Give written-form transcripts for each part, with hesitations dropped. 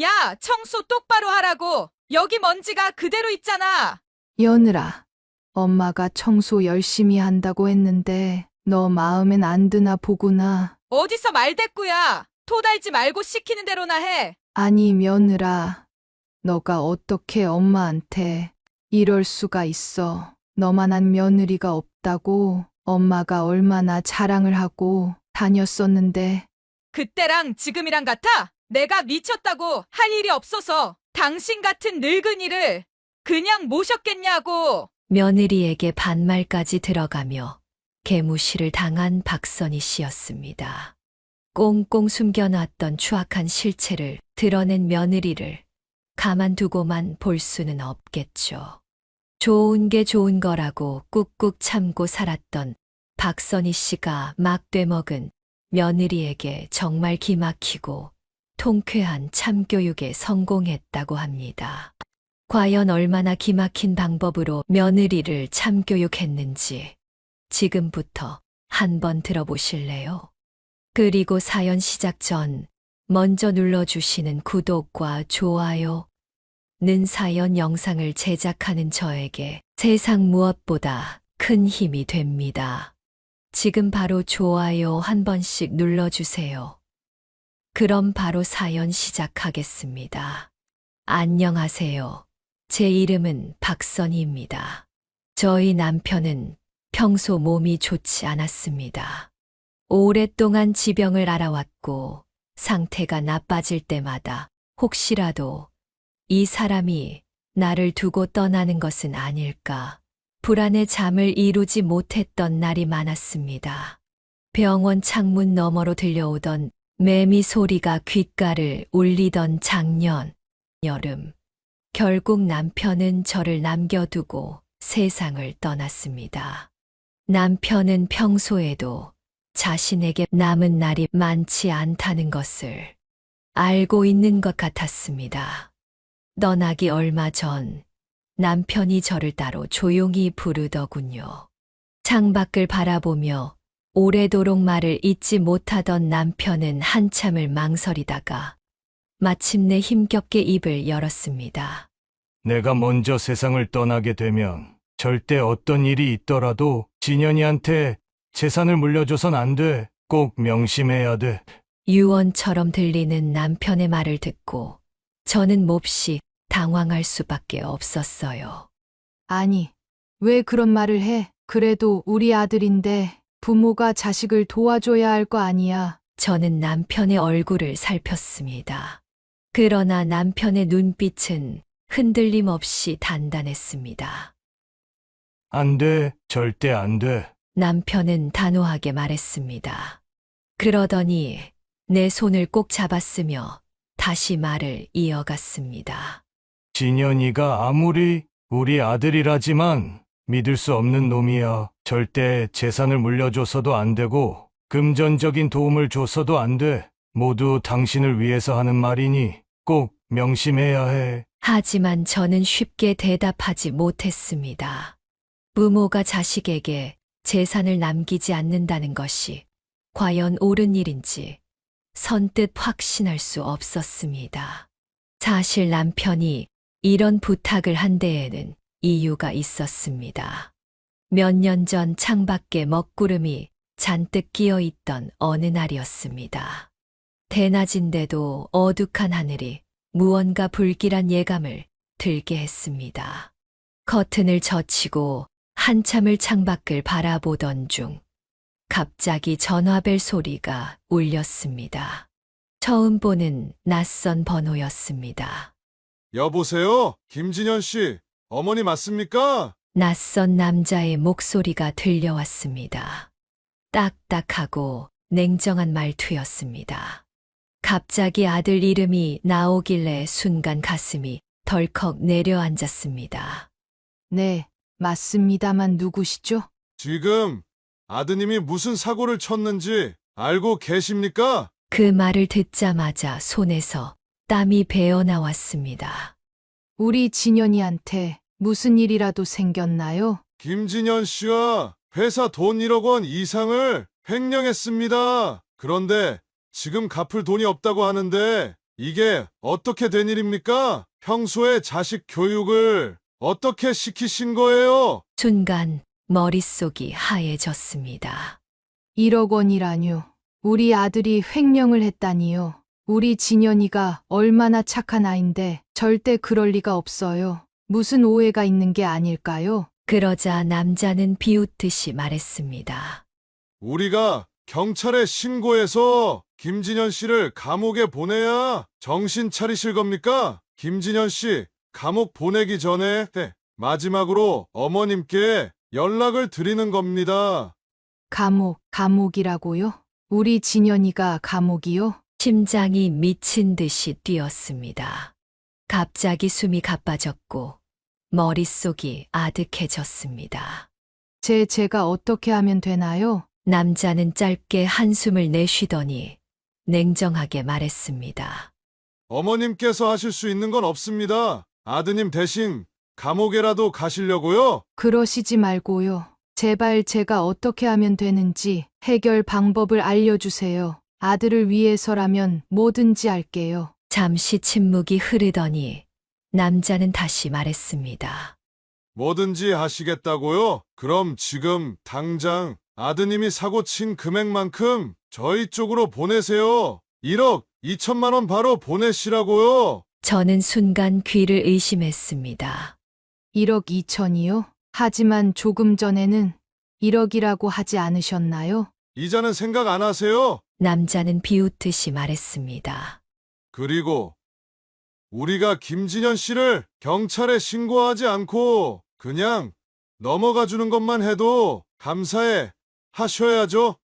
야, 청소 똑바로 하라고. 여기 먼지가 그대로 있잖아. 며느라, 엄마가 청소 열심히 한다고 했는데 너 마음엔 안 드나 보구나. 어디서 말대꾸야. 토 달지 말고 시키는 대로나 해. 아니, 며느라, 너가 어떻게 엄마한테 이럴 수가 있어. 너만한 며느리가 없다고 엄마가 얼마나 자랑을 하고 다녔었는데. 그때랑 지금이랑 같아? 내가 미쳤다고 할 일이 없어서 당신 같은 늙은이를 그냥 모셨겠냐고. 며느리에게 반말까지 들어가며 개무시를 당한 박선희 씨였습니다. 꽁꽁 숨겨놨던 추악한 실체를 드러낸 며느리를 가만두고만 볼 수는 없겠죠. 좋은 게 좋은 거라고 꾹꾹 참고 살았던 박선희 씨가 막 되먹은 며느리에게 정말 기막히고 통쾌한 참교육에 성공했다고 합니다. 과연 얼마나 기막힌 방법으로 며느리를 참교육했는지 지금부터 한번 들어보실래요? 그리고 사연 시작 전 먼저 눌러주시는 구독과 좋아요 는 사연 영상을 제작하는 저에게 세상 무엇보다 큰 힘이 됩니다. 지금 바로 좋아요 한 번씩 눌러주세요. 그럼 바로 사연 시작하겠습니다. 안녕하세요. 제 이름은 박선희입니다. 저희 남편은 평소 몸이 좋지 않았습니다. 오랫동안 지병을 앓아왔고 상태가 나빠질 때마다 혹시라도 이 사람이 나를 두고 떠나는 것은 아닐까 불안에 잠을 이루지 못했던 날이 많았습니다. 병원 창문 너머로 들려오던 매미 소리가 귓가를 울리던 작년 여름 결국 남편은 저를 남겨두고 세상을 떠났습니다. 남편은 평소에도 자신에게 남은 날이 많지 않다는 것을 알고 있는 것 같았습니다. 떠나기 얼마 전 남편이 저를 따로 조용히 부르더군요. 창밖을 바라보며 오래도록 말을 잇지 못하던 남편은 한참을 망설이다가 마침내 힘겹게 입을 열었습니다. 내가 먼저 세상을 떠나게 되면 절대 어떤 일이 있더라도 진현이한테 재산을 물려줘선 안 돼. 꼭 명심해야 돼. 유언처럼 들리는 남편의 말을 듣고 저는 몹시 당황할 수밖에 없었어요. 아니, 왜 그런 말을 해? 그래도 우리 아들인데 부모가 자식을 도와줘야 할 거 아니야. 저는 남편의 얼굴을 살폈습니다. 그러나 남편의 눈빛은 흔들림 없이 단단했습니다. 안 돼. 절대 안 돼. 남편은 단호하게 말했습니다. 그러더니 내 손을 꼭 잡았으며 다시 말을 이어갔습니다. 진현이가 아무리 우리 아들이라지만 믿을 수 없는 놈이야. 절대 재산을 물려줘서도 안 되고 금전적인 도움을 줘서도 안 돼. 모두 당신을 위해서 하는 말이니 꼭 명심해야 해. 하지만 저는 쉽게 대답하지 못했습니다. 부모가 자식에게 재산을 남기지 않는다는 것이 과연 옳은 일인지 선뜻 확신할 수 없었습니다. 사실 남편이 이런 부탁을 한 데에는 이유가 있었습니다. 몇 년 전 창밖에 먹구름이 잔뜩 끼어 있던 어느 날이었습니다. 대낮인데도 어둑한 하늘이 무언가 불길한 예감을 들게 했습니다. 커튼을 젖히고 한참을 창밖을 바라보던 중 갑자기 전화벨 소리가 울렸습니다. 처음 보는 낯선 번호였습니다. 여보세요? 김진현 씨, 어머니 맞습니까? 낯선 남자의 목소리가 들려왔습니다. 딱딱하고 냉정한 말투였습니다. 갑자기 아들 이름이 나오길래 순간 가슴이 덜컥 내려앉았습니다. 네, 맞습니다만 누구시죠? 지금 아드님이 무슨 사고를 쳤는지 알고 계십니까? 그 말을 듣자마자 손에서 땀이 배어 나왔습니다. 우리 진현이한테 무슨 일이라도 생겼나요? 김진현 씨와 회사 돈 1억 원 이상을 횡령했습니다. 그런데 지금 갚을 돈이 없다고 하는데 이게 어떻게 된 일입니까? 평소에 자식 교육을 어떻게 시키신 거예요? 순간 머릿속이 하얘졌습니다. 1억 원이라뇨. 우리 아들이 횡령을 했다니요. 우리 진현이가 얼마나 착한 아인데 절대 그럴 리가 없어요. 무슨 오해가 있는 게 아닐까요? 그러자 남자는 비웃듯이 말했습니다. 우리가 경찰에 신고해서 김진현 씨를 감옥에 보내야 정신 차리실 겁니까? 김진현 씨 감옥 보내기 전에 마지막으로 어머님께 연락을 드리는 겁니다. 감옥이라고요? 우리 진현이가 감옥이요? 심장이 미친 듯이 뛰었습니다. 갑자기 숨이 가빠졌고 머릿속이 아득해졌습니다. 제가 어떻게 하면 되나요? 남자는 짧게 한숨을 내쉬더니 냉정하게 말했습니다. 어머님께서 하실 수 있는 건 없습니다. 아드님 대신 감옥에라도 가시려고요? 그러시지 말고요. 제발 제가 어떻게 하면 되는지 해결 방법을 알려주세요. 아들을 위해서라면 뭐든지 할게요. 잠시 침묵이 흐르더니 남자는 다시 말했습니다. 뭐든지 하시겠다고요? 그럼 지금 당장 아드님이 사고 친 금액만큼 저희 쪽으로 보내세요. 1억 2천만 원 바로 보내시라고요. 저는 순간 귀를 의심했습니다. 1억 2천이요? 하지만 조금 전에는 1억이라고 하지 않으셨나요? 이자는 생각 안 하세요? 남자는 비웃듯이 말했습니다. 그리고 우리가 김진현 씨를 경찰에 신고하지 않고 그냥 넘어가 주는 것만 해도 감사해 하셔야죠.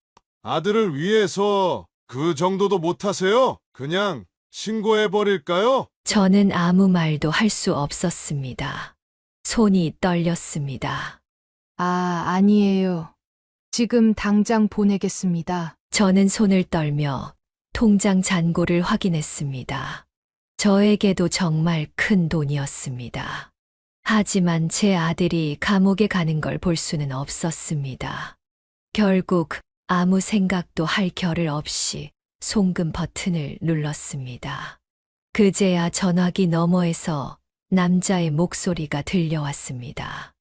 아들을 위해서 그 정도도 못 하세요? 그냥 신고해 버릴까요? 저는 아무 말도 할 수 없었습니다. 손이 떨렸습니다. 아니에요. 지금 당장 보내겠습니다. 저는 손을 떨며 통장 잔고를 확인했습니다. 저에게도 정말 큰 돈이었습니다. 하지만 제 아들이 감옥에 가는 걸 볼 수는 없었습니다. 결국 아무 생각도 할 겨를 없이 송금 버튼을 눌렀습니다. 그제야 전화기 너머에서 남자의 목소리가 들려왔습니다.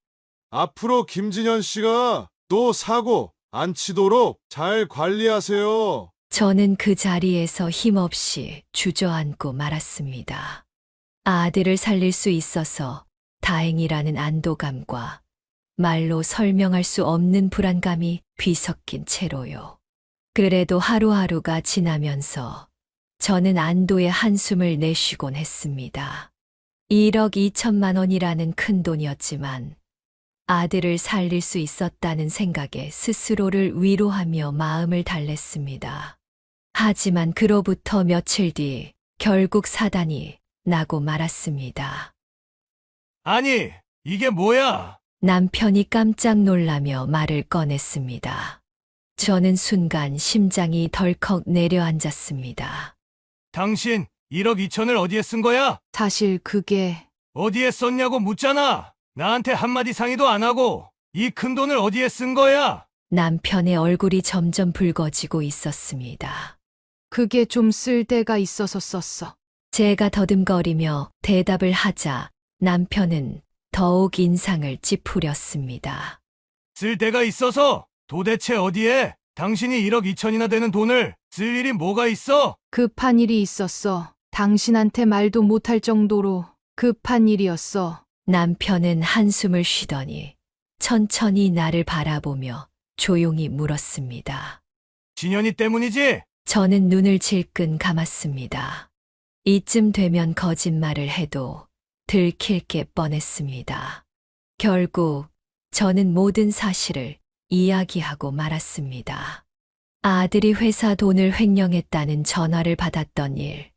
앞으로 김진현 씨가 또 사고 안 치도록 잘 관리하세요. 저는 그 자리에서 힘없이 주저앉고 말았습니다. 아들을 살릴 수 있어서 다행이라는 안도감과 말로 설명할 수 없는 불안감이 뒤섞인 채로요. 그래도 하루하루가 지나면서 저는 안도의 한숨을 내쉬곤 했습니다. 1억 2천만 원이라는 큰 돈이었지만 아들을 살릴 수 있었다는 생각에 스스로를 위로하며 마음을 달랬습니다. 하지만 그로부터 며칠 뒤 결국 사단이 나고 말았습니다. 아니, 이게 뭐야? 남편이 깜짝 놀라며 말을 꺼냈습니다. 저는 순간 심장이 덜컥 내려앉았습니다. 당신 1억 2천을 어디에 쓴 거야? 사실 그게 어디에 썼냐고 묻잖아. 나한테 한마디 상의도 안 하고 이 큰 돈을 어디에 쓴 거야? 남편의 얼굴이 점점 붉어지고 있었습니다. 그게 좀 쓸 데가 있어서 썼어. 제가 더듬거리며 대답을 하자 남편은 더욱 인상을 찌푸렸습니다. 쓸 데가 있어서 도대체 어디에 당신이 1억 2천이나 되는 돈을 쓸 일이 뭐가 있어? 급한 일이 있었어. 당신한테 말도 못할 정도로 급한 일이었어. 남편은 한숨을 쉬더니 천천히 나를 바라보며 조용히 물었습니다. 진현이 때문이지? 저는 눈을 질끈 감았습니다. 이쯤 되면 거짓말을 해도 들킬 게 뻔했습니다. 결국 저는 모든 사실을 이야기하고 말았습니다. 아들이 회사 돈을 횡령했다는 전화를 받았던 일,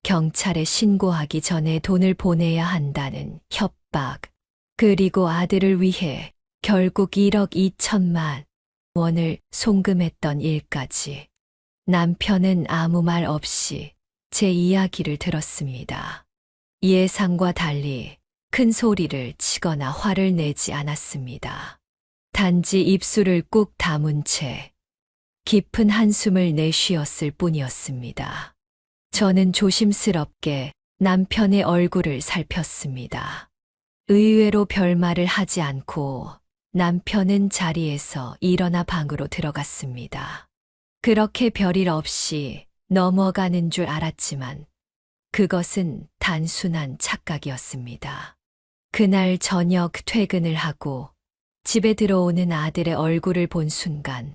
경찰에 신고하기 전에 돈을 보내야 한다는 협박, 그리고 아들을 위해 결국 1억 2천만 원을 송금했던 일까지. 남편은 아무 말 없이 제 이야기를 들었습니다. 예상과 달리 큰 소리를 치거나 화를 내지 않았습니다. 단지 입술을 꾹 다문 채 깊은 한숨을 내쉬었을 뿐이었습니다. 저는 조심스럽게 남편의 얼굴을 살폈습니다. 의외로 별말을 하지 않고 남편은 자리에서 일어나 방으로 들어갔습니다. 그렇게 별일 없이 넘어가는 줄 알았지만 그것은 단순한 착각이었습니다. 그날 저녁 퇴근을 하고 집에 들어오는 아들의 얼굴을 본 순간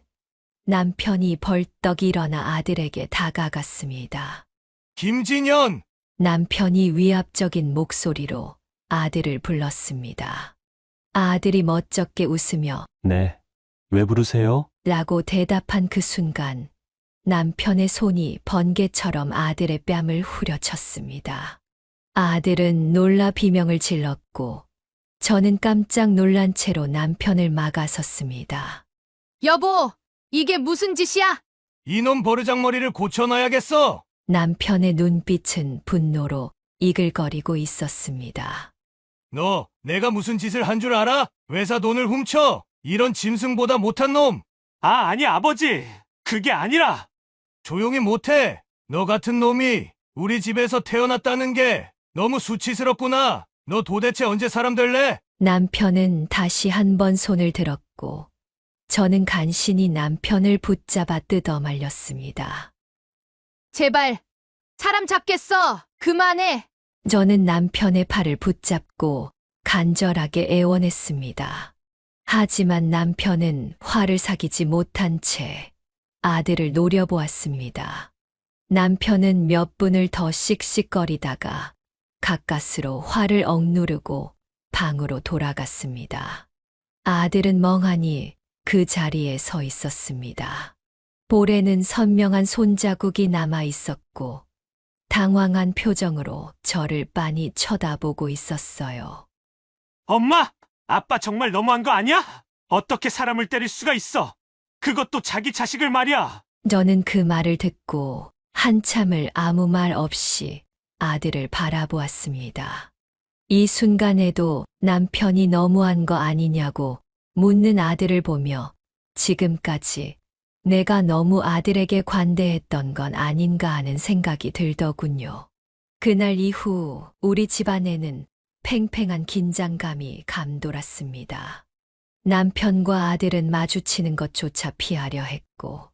남편이 벌떡 일어나 아들에게 다가갔습니다. 김진현! 남편이 위압적인 목소리로 아들을 불렀습니다. 아들이 멋쩍게 웃으며 네. 왜 부르세요? 라고 대답한 그 순간 남편의 손이 번개처럼 아들의 뺨을 후려쳤습니다. 아들은 놀라 비명을 질렀고 저는 깜짝 놀란 채로 남편을 막아섰습니다. 여보, 이게 무슨 짓이야? 이놈 버르장머리를 고쳐놔야겠어! 남편의 눈빛은 분노로 이글거리고 있었습니다. 너 내가 무슨 짓을 한 줄 알아? 회사 돈을 훔쳐! 이런 짐승보다 못한 놈! 아니, 아버지. 그게 아니라. 조용히 못해! 너 같은 놈이 우리 집에서 태어났다는 게 너무 수치스럽구나! 너 도대체 언제 사람 될래? 남편은 다시 한 번 손을 들었고 저는 간신히 남편을 붙잡아 뜯어 말렸습니다. 제발, 사람 잡겠어. 그만해. 저는 남편의 팔을 붙잡고 간절하게 애원했습니다. 하지만 남편은 화를 사귀지 못한 채 아들을 노려보았습니다. 남편은 몇 분을 더 씩씩거리다가 가까스로 화를 억누르고 방으로 돌아갔습니다. 아들은 멍하니 그 자리에 서 있었습니다. 볼에는 선명한 손자국이 남아 있었고 당황한 표정으로 저를 빤히 쳐다보고 있었어요. 엄마! 아빠 정말 너무한 거 아니야? 어떻게 사람을 때릴 수가 있어? 그것도 자기 자식을 말이야. 저는 그 말을 듣고 한참을 아무 말 없이 아들을 바라보았습니다. 이 순간에도 남편이 너무한 거 아니냐고 묻는 아들을 보며 지금까지 내가 너무 아들에게 관대했던 건 아닌가 하는 생각이 들더군요. 그날 이후 우리 집안에는 팽팽한 긴장감이 감돌았습니다. 남편과 아들은 마주치는 것조차 피하려 했고,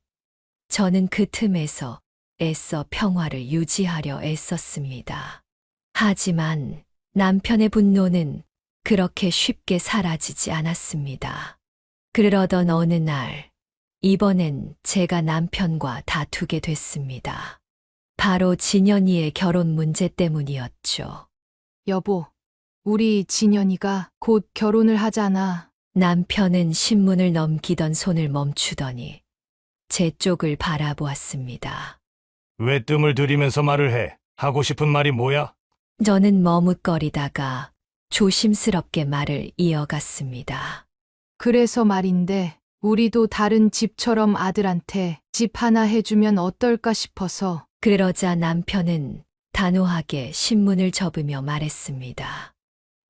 저는 그 틈에서 애써 평화를 유지하려 애썼습니다. 하지만 남편의 분노는 그렇게 쉽게 사라지지 않았습니다. 그러던 어느 날, 이번엔 제가 남편과 다투게 됐습니다. 바로 진현이의 결혼 문제 때문이었죠. 여보, 우리 진현이가 곧 결혼을 하잖아. 남편은 신문을 넘기던 손을 멈추더니 제 쪽을 바라보았습니다. 왜 뜸을 들이면서 말을 해? 하고 싶은 말이 뭐야? 저는 머뭇거리다가 조심스럽게 말을 이어갔습니다. 그래서 말인데, 우리도 다른 집처럼 아들한테 집 하나 해주면 어떨까 싶어서. 그러자 남편은 단호하게 신문을 접으며 말했습니다.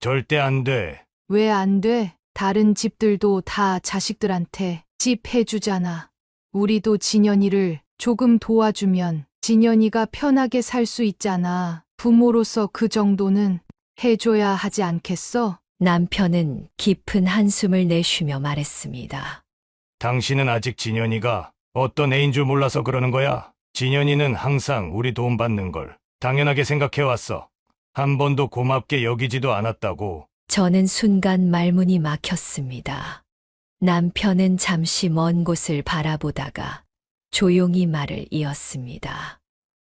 절대 안 돼. 왜 안 돼? 다른 집들도 다 자식들한테 집 해주잖아. 우리도 진현이를 조금 도와주면 진현이가 편하게 살 수 있잖아. 부모로서 그 정도는 해줘야 하지 않겠어? 남편은 깊은 한숨을 내쉬며 말했습니다. 당신은 아직 진현이가 어떤 애인 줄 몰라서 그러는 거야. 진현이는 항상 우리 도움받는 걸 당연하게 생각해왔어. 한 번도 고맙게 여기지도 않았다고. 저는 순간 말문이 막혔습니다. 남편은 잠시 먼 곳을 바라보다가 조용히 말을 이었습니다.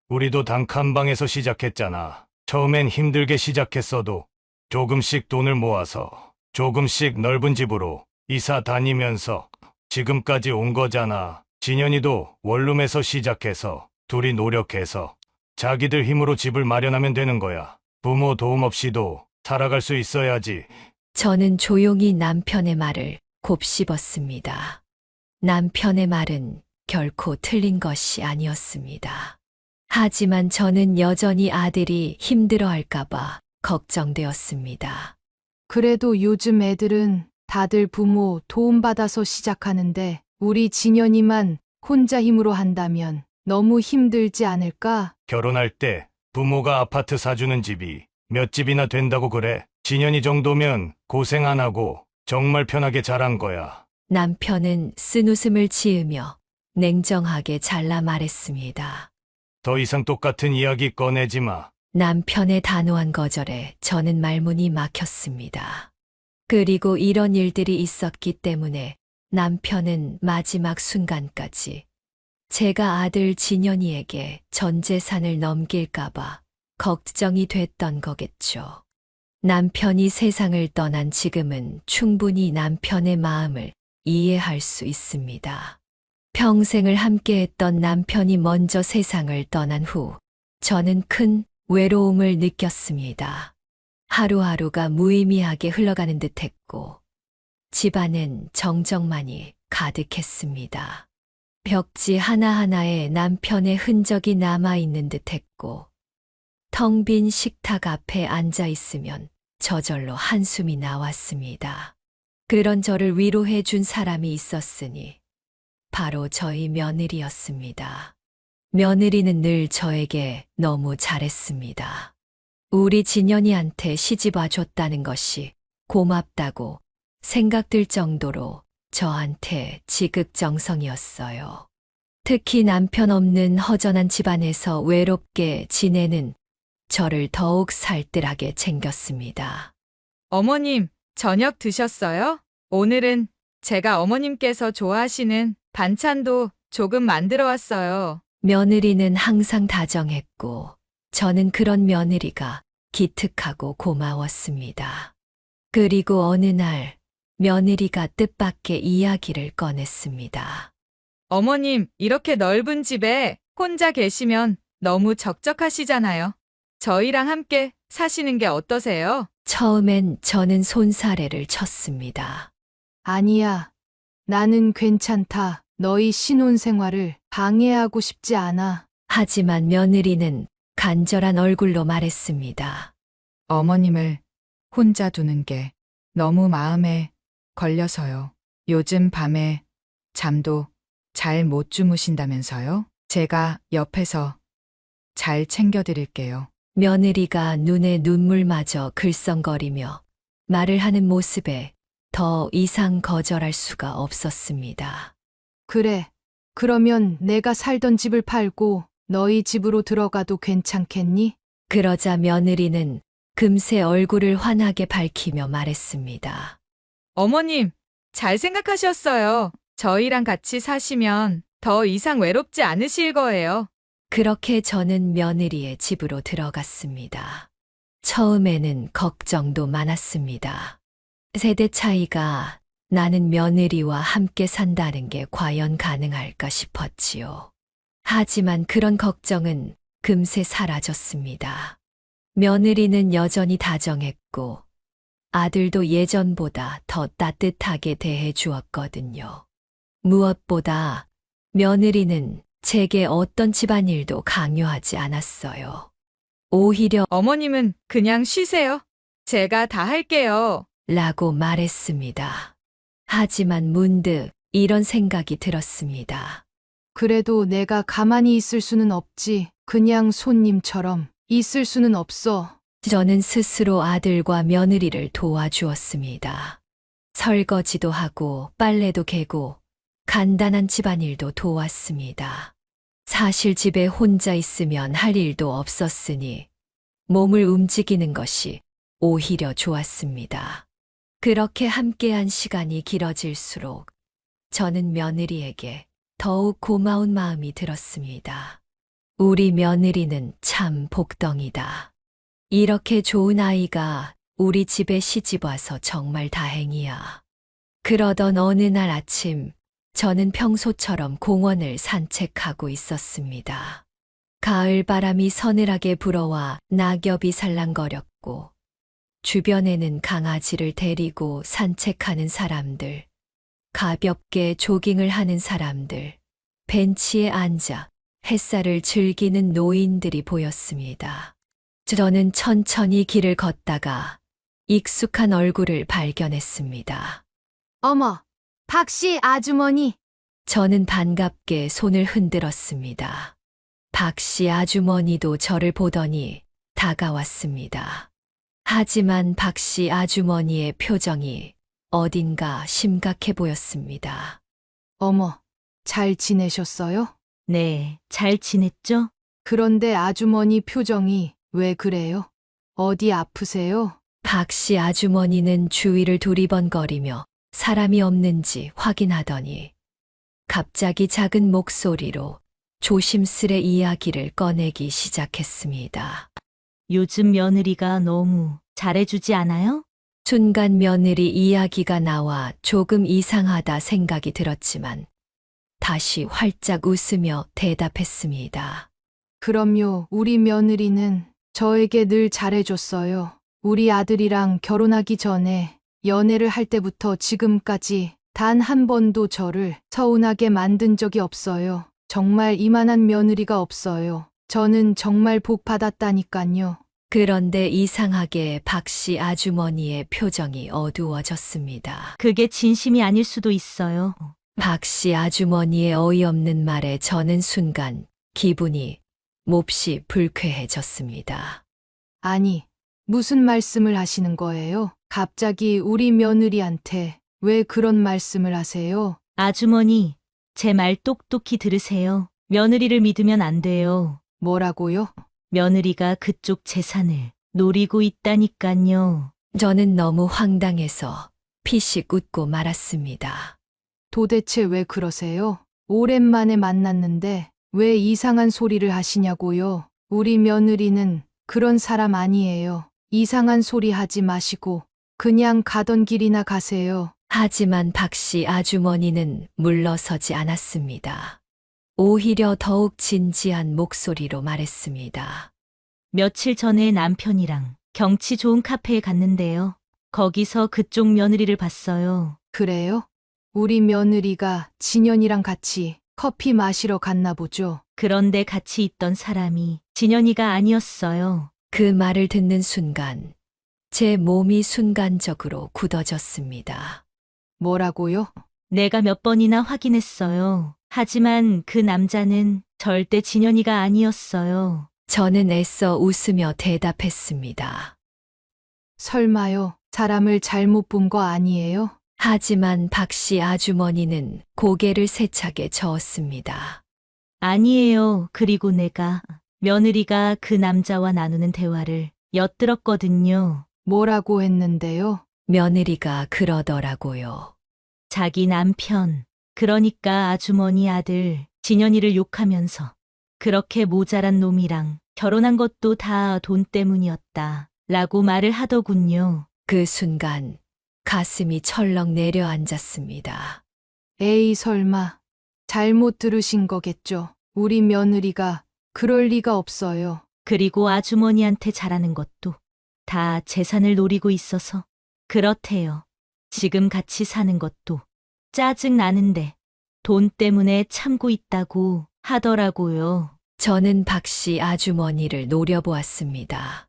우리도 단칸방에서 시작했잖아. 처음엔 힘들게 시작했어도 조금씩 돈을 모아서 조금씩 넓은 집으로 이사 다니면서 지금까지 온 거잖아. 진현이도 원룸에서 시작해서 둘이 노력해서 자기들 힘으로 집을 마련하면 되는 거야. 부모 도움 없이도 살아갈 수 있어야지. 저는 조용히 남편의 말을 곱씹었습니다. 남편의 말은 결코 틀린 것이 아니었습니다. 하지만 저는 여전히 아들이 힘들어할까봐 걱정되었습니다. 그래도 요즘 애들은 다들 부모 도움받아서 시작하는데 우리 진현이만 혼자 힘으로 한다면 너무 힘들지 않을까? 결혼할 때 부모가 아파트 사주는 집이 몇 집이나 된다고 그래. 진현이 정도면 고생 안 하고 정말 편하게 자란 거야. 남편은 쓴웃음을 지으며 냉정하게 잘라 말했습니다. 더 이상 똑같은 이야기 꺼내지 마. 남편의 단호한 거절에 저는 말문이 막혔습니다. 그리고 이런 일들이 있었기 때문에 남편은 마지막 순간까지 제가 아들 진현이에게 전 재산을 넘길까봐 걱정이 됐던 거겠죠. 남편이 세상을 떠난 지금은 충분히 남편의 마음을 이해할 수 있습니다. 평생을 함께했던 남편이 먼저 세상을 떠난 후 저는 큰 외로움을 느꼈습니다. 하루하루가 무의미하게 흘러가는 듯했고 집안엔 정적만이 가득했습니다. 벽지 하나하나에 남편의 흔적이 남아있는 듯했고 텅 빈 식탁 앞에 앉아 있으면 저절로 한숨이 나왔습니다. 그런 저를 위로해 준 사람이 있었으니 바로 저희 며느리였습니다. 며느리는 늘 저에게 너무 잘했습니다. 우리 진현이한테 시집 와줬다는 것이 고맙다고 생각들 정도로 저한테 지극정성이었어요. 특히 남편 없는 허전한 집안에서 외롭게 지내는 저를 더욱 살뜰하게 챙겼습니다. 어머님, 저녁 드셨어요? 오늘은 제가 어머님께서 좋아하시는 반찬도 조금 만들어 왔어요. 며느리는 항상 다정했고 저는 그런 며느리가 기특하고 고마웠습니다. 그리고 어느 날 며느리가 뜻밖의 이야기를 꺼냈습니다. 어머님, 이렇게 넓은 집에 혼자 계시면 너무 적적하시잖아요. 저희랑 함께 사시는 게 어떠세요? 처음엔 저는 손사래를 쳤습니다. 아니야. 나는 괜찮다. 너희 신혼생활을 방해하고 싶지 않아. 하지만 며느리는 간절한 얼굴로 말했습니다. 어머님을 혼자 두는 게 너무 마음에 걸려서요. 요즘 밤에 잠도 잘 못 주무신다면서요? 제가 옆에서 잘 챙겨드릴게요. 며느리가 눈에 눈물마저 글썽거리며 말을 하는 모습에 더 이상 거절할 수가 없었습니다. 그래. 그러면 내가 살던 집을 팔고 너희 집으로 들어가도 괜찮겠니? 그러자 며느리는 금세 얼굴을 환하게 밝히며 말했습니다. 어머님, 잘 생각하셨어요. 저희랑 같이 사시면 더 이상 외롭지 않으실 거예요. 그렇게 저는 며느리의 집으로 들어갔습니다. 처음에는 걱정도 많았습니다. 세대 차이가 나는 며느리와 함께 산다는 게 과연 가능할까 싶었지요. 하지만 그런 걱정은 금세 사라졌습니다. 며느리는 여전히 다정했고 아들도 예전보다 더 따뜻하게 대해 주었거든요. 무엇보다 며느리는 제게 어떤 집안일도 강요하지 않았어요. 오히려 어머님은 그냥 쉬세요. 제가 다 할게요. 라고 말했습니다. 하지만 문득 이런 생각이 들었습니다. 그래도 내가 가만히 있을 수는 없지. 그냥 손님처럼 있을 수는 없어. 저는 스스로 아들과 며느리를 도와주었습니다. 설거지도 하고 빨래도 개고 간단한 집안일도 도왔습니다. 사실 집에 혼자 있으면 할 일도 없었으니 몸을 움직이는 것이 오히려 좋았습니다. 그렇게 함께한 시간이 길어질수록 저는 며느리에게 더욱 고마운 마음이 들었습니다. 우리 며느리는 참 복덩이다. 이렇게 좋은 아이가 우리 집에 시집와서 정말 다행이야. 그러던 어느 날 아침, 저는 평소처럼 공원을 산책하고 있었습니다. 가을 바람이 서늘하게 불어와 낙엽이 살랑거렸고, 주변에는 강아지를 데리고 산책하는 사람들, 가볍게 조깅을 하는 사람들, 벤치에 앉아 햇살을 즐기는 노인들이 보였습니다. 저는 천천히 길을 걷다가 익숙한 얼굴을 발견했습니다. 어머, 박씨 아주머니. 저는 반갑게 손을 흔들었습니다. 박씨 아주머니도 저를 보더니 다가왔습니다. 하지만 박씨 아주머니의 표정이 어딘가 심각해 보였습니다. 어머, 잘 지내셨어요? 네, 잘 지냈죠? 그런데 아주머니 표정이 왜 그래요? 어디 아프세요? 박씨 아주머니는 주위를 두리번거리며 사람이 없는지 확인하더니 갑자기 작은 목소리로 조심스레 이야기를 꺼내기 시작했습니다. 요즘 며느리가 너무 잘해주지 않아요? 순간 며느리 이야기가 나와 조금 이상하다 생각이 들었지만 다시 활짝 웃으며 대답했습니다. 그럼요, 우리 며느리는 저에게 늘 잘해줬어요. 우리 아들이랑 결혼하기 전에 연애를 할 때부터 지금까지 단 한 번도 저를 서운하게 만든 적이 없어요. 정말 이만한 며느리가 없어요. 저는 정말 복 받았다니깐요. 그런데 이상하게 박씨 아주머니의 표정이 어두워졌습니다. 그게 진심이 아닐 수도 있어요. 박씨 아주머니의 어이없는 말에 저는 순간 기분이 몹시 불쾌해졌습니다. 아니, 무슨 말씀을 하시는 거예요? 갑자기 우리 며느리한테 왜 그런 말씀을 하세요? 아주머니, 제 말 똑똑히 들으세요. 며느리를 믿으면 안 돼요. 뭐라고요? 며느리가 그쪽 재산을 노리고 있다니깐요. 저는 너무 황당해서 피식 웃고 말았습니다. 도대체 왜 그러세요? 오랜만에 만났는데 왜 이상한 소리를 하시냐고요? 우리 며느리는 그런 사람 아니에요. 이상한 소리 하지 마시고 그냥 가던 길이나 가세요. 하지만 박씨 아주머니는 물러서지 않았습니다. 오히려 더욱 진지한 목소리로 말했습니다. 며칠 전에 남편이랑 경치 좋은 카페에 갔는데요. 거기서 그쪽 며느리를 봤어요. 그래요? 우리 며느리가 진현이랑 같이 커피 마시러 갔나 보죠. 그런데 같이 있던 사람이 진현이가 아니었어요. 그 말을 듣는 순간 제 몸이 순간적으로 굳어졌습니다. 뭐라고요? 내가 몇 번이나 확인했어요. 하지만 그 남자는 절대 진현이가 아니었어요. 저는 애써 웃으며 대답했습니다. 설마요, 사람을 잘못 본 거 아니에요? 하지만 박씨 아주머니는 고개를 세차게 저었습니다. 아니에요. 그리고 내가 며느리가 그 남자와 나누는 대화를 엿들었거든요. 뭐라고 했는데요? 며느리가 그러더라고요. 자기 남편, 그러니까 아주머니 아들 진현이를 욕하면서 그렇게 모자란 놈이랑 결혼한 것도 다 돈 때문이었다 라고 말을 하더군요. 그 순간 가슴이 철렁 내려앉았습니다. 에이, 설마. 잘못 들으신 거겠죠. 우리 며느리가 그럴 리가 없어요. 그리고 아주머니한테 잘하는 것도 다 재산을 노리고 있어서 그렇대요. 지금 같이 사는 것도 짜증 나는데 돈 때문에 참고 있다고 하더라고요. 저는 박씨 아주머니를 노려보았습니다.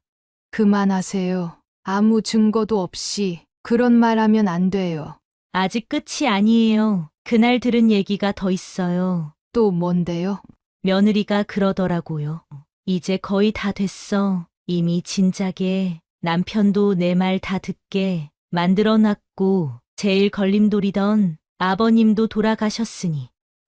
그만하세요. 아무 증거도 없이 그런 말 하면 안 돼요. 아직 끝이 아니에요. 그날 들은 얘기가 더 있어요. 또 뭔데요? 며느리가 그러더라고요. 이제 거의 다 됐어. 이미 진작에 남편도 내 말 다 듣게 만들어놨고 제일 걸림돌이던 아버님도 돌아가셨으니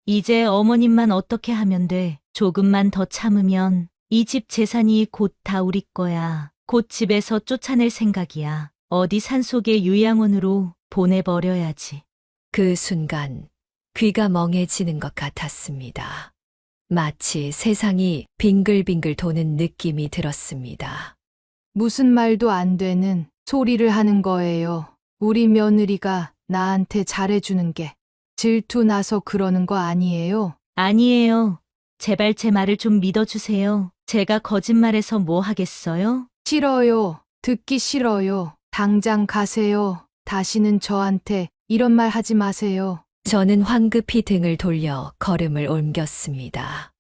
이제 어머님만 어떻게 하면 돼. 조금만 더 참으면 이 집 재산이 곧 다 우리 거야. 곧 집에서 쫓아낼 생각이야. 어디 산속의 요양원으로 보내버려야지. 그 순간 귀가 멍해지는 것 같았습니다. 마치 세상이 빙글빙글 도는 느낌이 들었습니다. 무슨 말도 안 되는 소리를 하는 거예요. 우리 며느리가 나한테 잘해주는 게 질투 나서 그러는 거 아니에요? 아니에요. 제발 제 말을 좀 믿어주세요. 제가 거짓말해서 뭐 하겠어요? 싫어요. 듣기 싫어요. 당장 가세요. 다시는 저한테 이런 말 하지 마세요. 저는 황급히 등을 돌려 걸음을 옮겼습니다.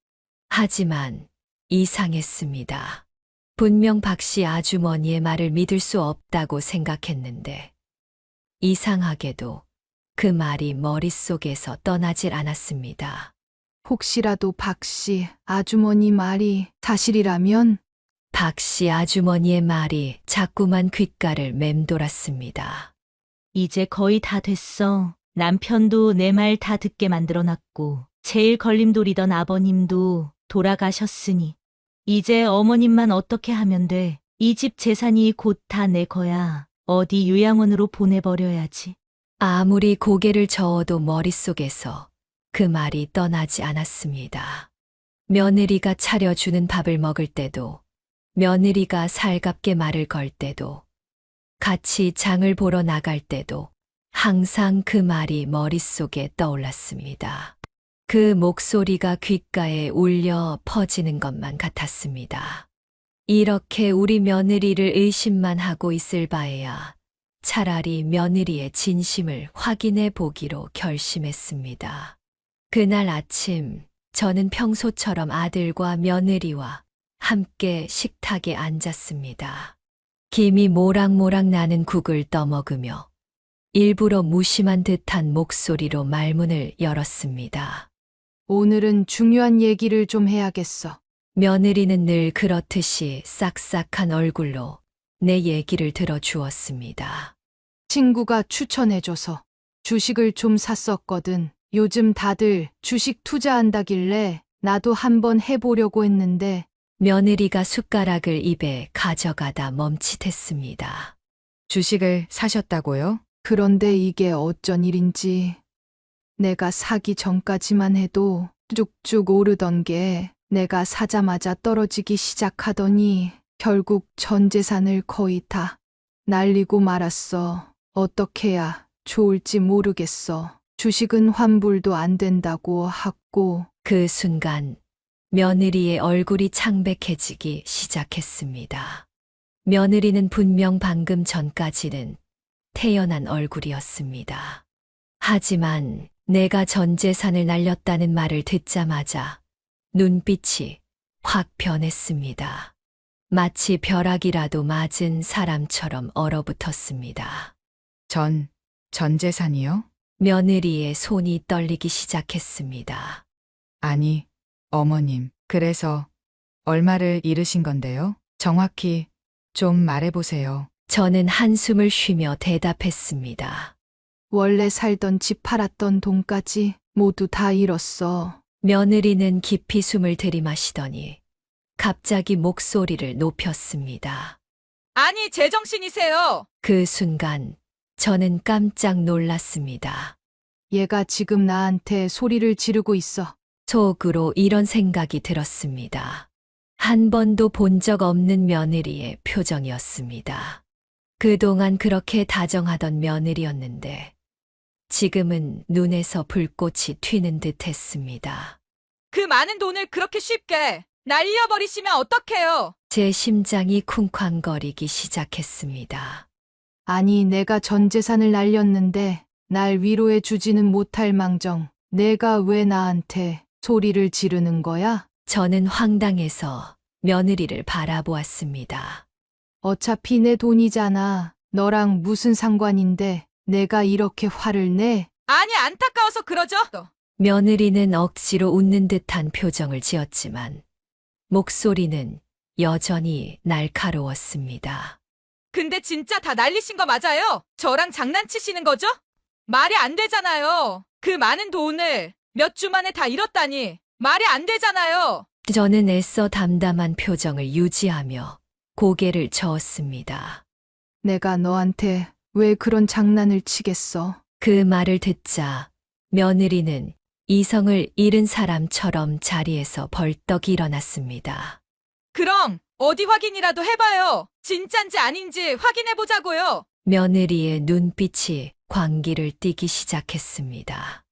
하지만 이상했습니다. 분명 박씨 아주머니의 말을 믿을 수 없다고 생각했는데 이상하게도 그 말이 머릿속에서 떠나질 않았습니다. 혹시라도 박씨 아주머니 말이 사실이라면 박씨 아주머니의 말이 자꾸만 귓가를 맴돌았습니다. 이제 거의 다 됐어. 남편도 내 말 다 듣게 만들어놨고, 제일 걸림돌이던 아버님도 돌아가셨으니, 이제 어머님만 어떻게 하면 돼. 이 집 재산이 곧 다 내 거야. 어디 요양원으로 보내버려야지. 아무리 고개를 저어도 머릿속에서 그 말이 떠나지 않았습니다. 며느리가 차려주는 밥을 먹을 때도, 며느리가 살갑게 말을 걸 때도, 같이 장을 보러 나갈 때도 항상 그 말이 머릿속에 떠올랐습니다. 그 목소리가 귓가에 울려 퍼지는 것만 같았습니다. 이렇게 우리 며느리를 의심만 하고 있을 바에야 차라리 며느리의 진심을 확인해 보기로 결심했습니다. 그날 아침 저는 평소처럼 아들과 며느리와 함께 식탁에 앉았습니다. 김이 모락모락 나는 국을 떠먹으며 일부러 무심한 듯한 목소리로 말문을 열었습니다. 오늘은 중요한 얘기를 좀 해야겠어. 며느리는 늘 그렇듯이 싹싹한 얼굴로 내 얘기를 들어주었습니다. 친구가 추천해줘서 주식을 좀 샀었거든. 요즘 다들 주식 투자한다길래 나도 한번 해보려고 했는데 며느리가 숟가락을 입에 가져가다 멈칫했습니다. 주식을 사셨다고요? 그런데 이게 어쩐 일인지 내가 사기 전까지만 해도 쭉쭉 오르던 게 내가 사자마자 떨어지기 시작하더니 결국 전 재산을 거의 다 날리고 말았어. 어떻게 해야 좋을지 모르겠어. 주식은 환불도 안 된다고 하고 그 순간 며느리의 얼굴이 창백해지기 시작했습니다. 며느리는 분명 방금 전까지는 태연한 얼굴이었습니다. 하지만 내가 전 재산을 날렸다는 말을 듣자마자 눈빛이 확 변했습니다. 마치 벼락이라도 맞은 사람처럼 얼어붙었습니다. 전 재산이요? 며느리의 손이 떨리기 시작했습니다. 아니, 어머님. 그래서 얼마를 잃으신 건데요? 정확히 좀 말해보세요. 저는 한숨을 쉬며 대답했습니다. 원래 살던 집 팔았던 돈까지 모두 다 잃었어. 며느리는 깊이 숨을 들이마시더니 갑자기 목소리를 높였습니다. 아니, 제정신이세요. 그 순간 저는 깜짝 놀랐습니다. 얘가 지금 나한테 소리를 지르고 있어. 속으로 이런 생각이 들었습니다. 한 번도 본 적 없는 며느리의 표정이었습니다. 그동안 그렇게 다정하던 며느리였는데 지금은 눈에서 불꽃이 튀는 듯 했습니다. 그 많은 돈을 그렇게 쉽게 날려버리시면 어떡해요? 제 심장이 쿵쾅거리기 시작했습니다. 아니, 내가 전 재산을 날렸는데 날 위로해 주지는 못할 망정 내가 왜 나한테 소리를 지르는 거야? 저는 황당해서 며느리를 바라보았습니다. 어차피 내 돈이잖아. 너랑 무슨 상관인데 내가 이렇게 화를 내? 아니, 안타까워서 그러죠. 며느리는 억지로 웃는 듯한 표정을 지었지만 목소리는 여전히 날카로웠습니다. 근데 진짜 다 날리신 거 맞아요? 저랑 장난치시는 거죠? 말이 안 되잖아요. 그 많은 돈을 몇 주 만에 다 잃었다니. 말이 안 되잖아요. 저는 애써 담담한 표정을 유지하며 고개를 저었습니다. 내가 너한테 왜 그런 장난을 치겠어? 그 말을 듣자 며느리는 이성을 잃은 사람처럼 자리에서 벌떡 일어났습니다. 그럼 어디 확인이라도 해봐요. 진짠지 아닌지 확인해보자고요. 며느리의 눈빛이 광기를 띠기 시작했습니다.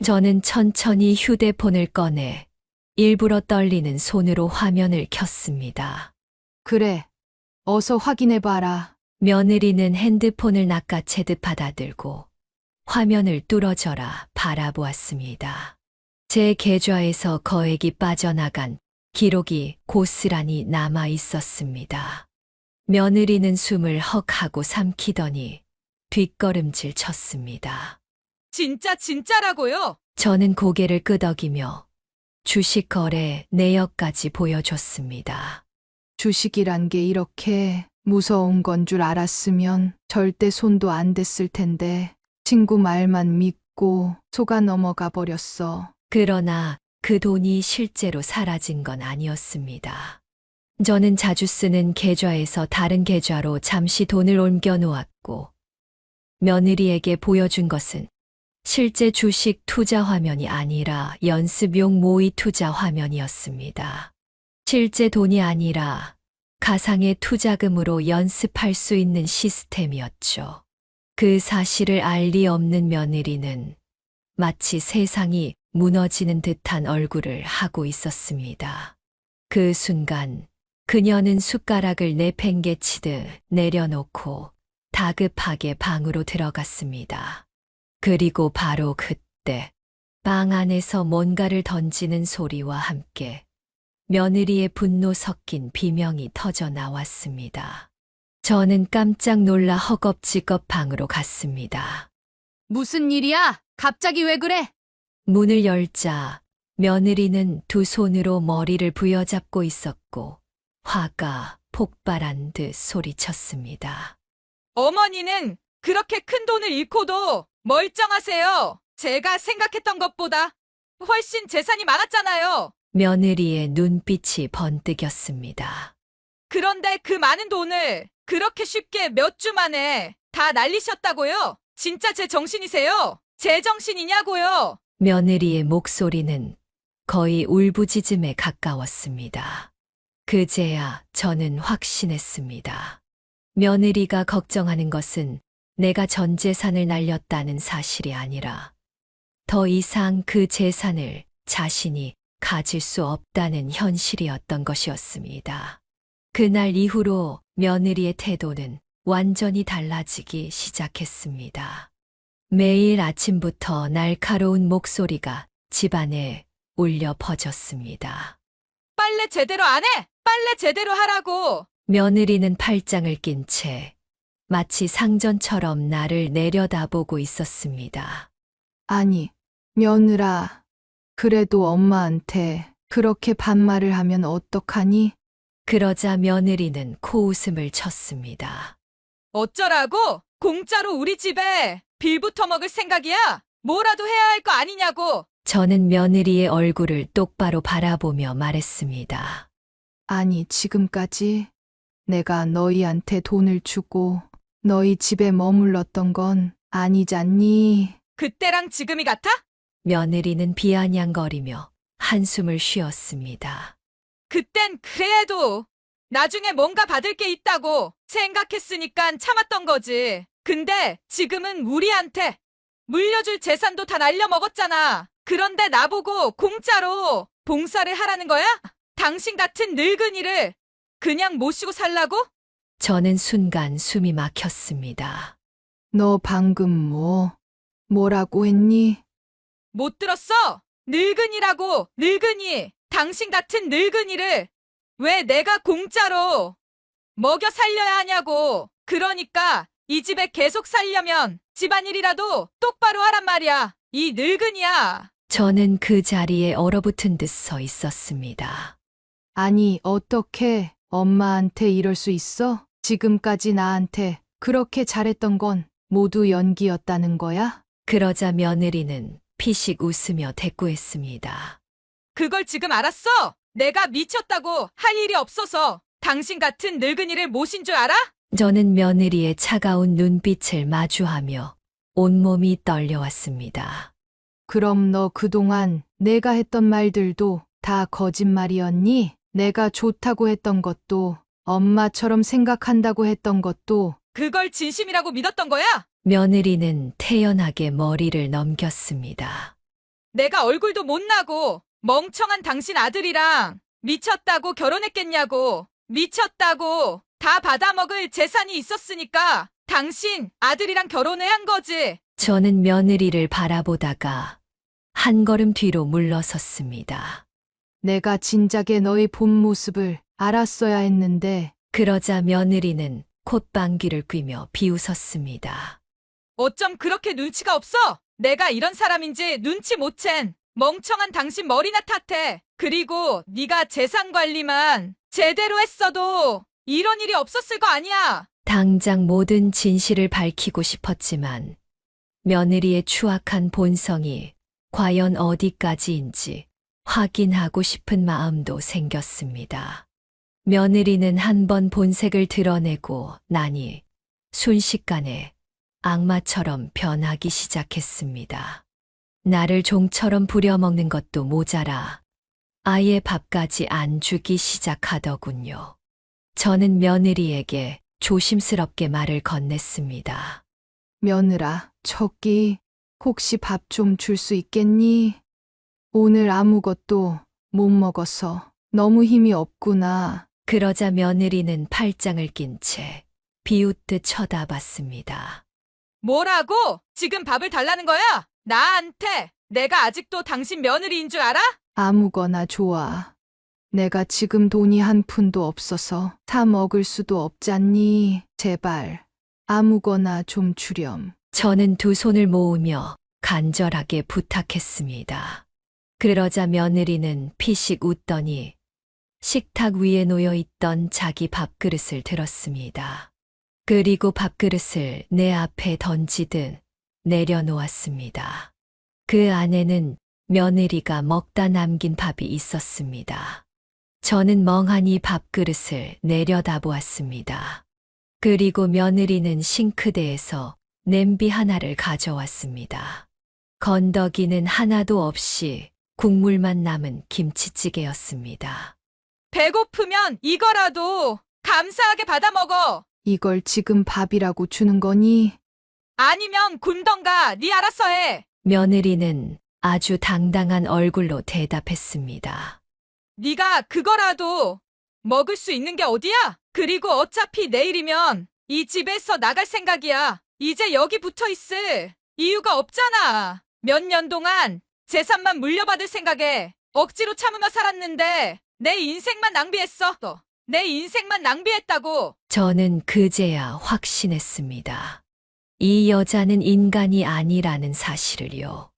저는 천천히 휴대폰을 꺼내 일부러 떨리는 손으로 화면을 켰습니다. 그래, 어서 확인해봐라. 며느리는 핸드폰을 낚아채듯 받아들고 화면을 뚫어져라 바라보았습니다. 제 계좌에서 거액이 빠져나간 기록이 고스란히 남아 있었습니다. 며느리는 숨을 헉 하고 삼키더니 뒷걸음질 쳤습니다. 진짜라고요? 저는 고개를 끄덕이며 주식 거래 내역까지 보여줬습니다. 주식이란 게 이렇게 무서운 건 줄 알았으면 절대 손도 안 댔을 텐데 친구 말만 믿고 속아 넘어가 버렸어. 그러나 그 돈이 실제로 사라진 건 아니었습니다. 저는 자주 쓰는 계좌에서 다른 계좌로 잠시 돈을 옮겨 놓았고, 며느리에게 보여준 것은 실제 주식 투자 화면이 아니라 연습용 모의 투자 화면이었습니다. 실제 돈이 아니라 가상의 투자금으로 연습할 수 있는 시스템이었죠. 그 사실을 알 리 없는 며느리는 마치 세상이 무너지는 듯한 얼굴을 하고 있었습니다. 그 순간 그녀는 숟가락을 내팽개치듯 내려놓고 다급하게 방으로 들어갔습니다. 그리고 바로 그때 방 안에서 뭔가를 던지는 소리와 함께 며느리의 분노 섞인 비명이 터져 나왔습니다. 저는 깜짝 놀라 허겁지겁 방으로 갔습니다. 무슨 일이야? 갑자기 왜 그래? 문을 열자 며느리는 두 손으로 머리를 부여잡고 있었고 화가 폭발한 듯 소리쳤습니다. 어머니는 그렇게 큰 돈을 잃고도 멀쩡하세요. 제가 생각했던 것보다 훨씬 재산이 많았잖아요. 며느리의 눈빛이 번뜩였습니다. 그런데 그 많은 돈을 그렇게 쉽게 몇 주 만에 다 날리셨다고요? 진짜 제 정신이세요? 제 정신이냐고요? 며느리의 목소리는 거의 울부짖음에 가까웠습니다. 그제야 저는 확신했습니다. 며느리가 걱정하는 것은 내가 전 재산을 날렸다는 사실이 아니라 더 이상 그 재산을 자신이 가질 수 없다는 현실이었던 것이었습니다. 그날 이후로 며느리의 태도는 완전히 달라지기 시작했습니다. 매일 아침부터 날카로운 목소리가 집안에 울려 퍼졌습니다. 빨래 제대로 안 해? 빨래 제대로 하라고. 며느리는 팔짱을 낀 채 마치 상전처럼 나를 내려다보고 있었습니다. 아니, 며느라. 그래도 엄마한테 그렇게 반말을 하면 어떡하니? 그러자 며느리는 코웃음을 쳤습니다. 어쩌라고? 공짜로 우리 집에 빌부터 먹을 생각이야? 뭐라도 해야 할 거 아니냐고. 저는 며느리의 얼굴을 똑바로 바라보며 말했습니다. 아니, 지금까지 내가 너희한테 돈을 주고 너희 집에 머물렀던 건 아니잖니? 그때랑 지금이 같아? 며느리는 비아냥거리며 한숨을 쉬었습니다. 그땐 그래도 나중에 뭔가 받을 게 있다고 생각했으니까 참았던 거지. 근데 지금은 우리한테 물려줄 재산도 다 날려먹었잖아. 그런데 나보고 공짜로 봉사를 하라는 거야? 당신 같은 늙은이를 그냥 모시고 살라고? 저는 순간 숨이 막혔습니다. 너 방금 뭐라고 했니? 못 들었어? 늙은이라고, 늙은이. 당신 같은 늙은이를 왜 내가 공짜로 먹여 살려야 하냐고. 그러니까 이 집에 계속 살려면 집안일이라도 똑바로 하란 말이야. 이 늙은이야. 저는 그 자리에 얼어붙은 듯 서 있었습니다. 아니, 어떻게 엄마한테 이럴 수 있어? 지금까지 나한테 그렇게 잘했던 건 모두 연기였다는 거야? 그러자 며느리는 피식 웃으며 대꾸했습니다. 그걸 지금 알았어? 내가 미쳤다고 할 일이 없어서 당신 같은 늙은이를 모신 줄 알아? 저는 며느리의 차가운 눈빛을 마주하며 온몸이 떨려왔습니다. 그럼 너 그동안 내가 했던 말들도 다 거짓말이었니? 내가 좋다고 했던 것도, 엄마처럼 생각한다고 했던 것도, 그걸 진심이라고 믿었던 거야? 며느리는 태연하게 머리를 넘겼습니다. 내가 얼굴도 못나고 멍청한 당신 아들이랑 미쳤다고 결혼했겠냐고. 미쳤다고. 다 받아먹을 재산이 있었으니까 당신 아들이랑 결혼을 한 거지. 저는 며느리를 바라보다가 한 걸음 뒤로 물러섰습니다. 내가 진작에 너의 본 모습을 알았어야 했는데, 그러자 며느리는 콧방귀를 뀌며 비웃었습니다. 어쩜 그렇게 눈치가 없어? 내가 이런 사람인지 눈치 못 챈. 멍청한 당신 머리나 탓해. 그리고 네가 재산 관리만 제대로 했어도 이런 일이 없었을 거 아니야. 당장 모든 진실을 밝히고 싶었지만 며느리의 추악한 본성이 과연 어디까지인지 확인하고 싶은 마음도 생겼습니다. 며느리는 한 번 본색을 드러내고 나니 순식간에 악마처럼 변하기 시작했습니다. 나를 종처럼 부려먹는 것도 모자라 아예 밥까지 안 주기 시작하더군요. 저는 며느리에게 조심스럽게 말을 건넸습니다. 며느라, 저기 혹시 밥 좀 줄 수 있겠니? 오늘 아무것도 못 먹어서 너무 힘이 없구나. 그러자 며느리는 팔짱을 낀 채 비웃듯 쳐다봤습니다. 뭐라고? 지금 밥을 달라는 거야? 나한테? 내가 아직도 당신 며느리인 줄 알아? 아무거나 좋아. 내가 지금 돈이 한 푼도 없어서 사 먹을 수도 없잖니. 제발 아무거나 좀 주렴. 저는 두 손을 모으며 간절하게 부탁했습니다. 그러자 며느리는 피식 웃더니 식탁 위에 놓여 있던 자기 밥그릇을 들었습니다. 그리고 밥그릇을 내 앞에 던지듯 내려놓았습니다. 그 안에는 며느리가 먹다 남긴 밥이 있었습니다. 저는 멍하니 밥그릇을 내려다보았습니다. 그리고 며느리는 싱크대에서 냄비 하나를 가져왔습니다. 건더기는 하나도 없이 국물만 남은 김치찌개였습니다. 배고프면 이거라도 감사하게 받아 먹어. 이걸 지금 밥이라고 주는 거니? 아니면 굶던가 네 알아서 해. 며느리는 아주 당당한 얼굴로 대답했습니다. 네가 그거라도 먹을 수 있는 게 어디야? 그리고 어차피 내일이면 이 집에서 나갈 생각이야. 이제 여기 붙어 있을 이유가 없잖아. 몇 년 동안 재산만 물려받을 생각에 억지로 참으며 살았는데 내 인생만 낭비했어. 내 인생만 낭비했다고. 저는 그제야 확신했습니다. 이 여자는 인간이 아니라는 사실을요.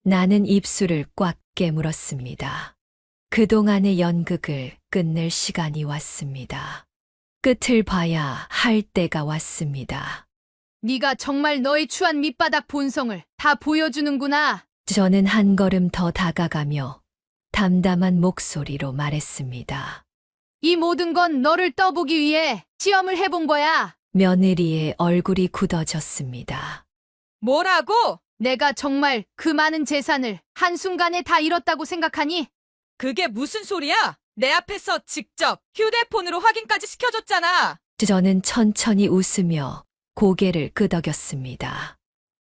나는 입술을 꽉 깨물었습니다. 그동안의 연극을 끝낼 시간이 왔습니다. 끝을 봐야 할 때가 왔습니다. 네가 정말 너의 추한 밑바닥 본성을 다 보여주는구나. 저는 한 걸음 더 다가가며 담담한 목소리로 말했습니다. 이 모든 건 너를 떠보기 위해 시험을 해본 거야. 며느리의 얼굴이 굳어졌습니다. 뭐라고? 내가 정말 그 많은 재산을 한순간에 다 잃었다고 생각하니? 그게 무슨 소리야? 내 앞에서 직접 휴대폰으로 확인까지 시켜줬잖아. 저는 천천히 웃으며 고개를 끄덕였습니다.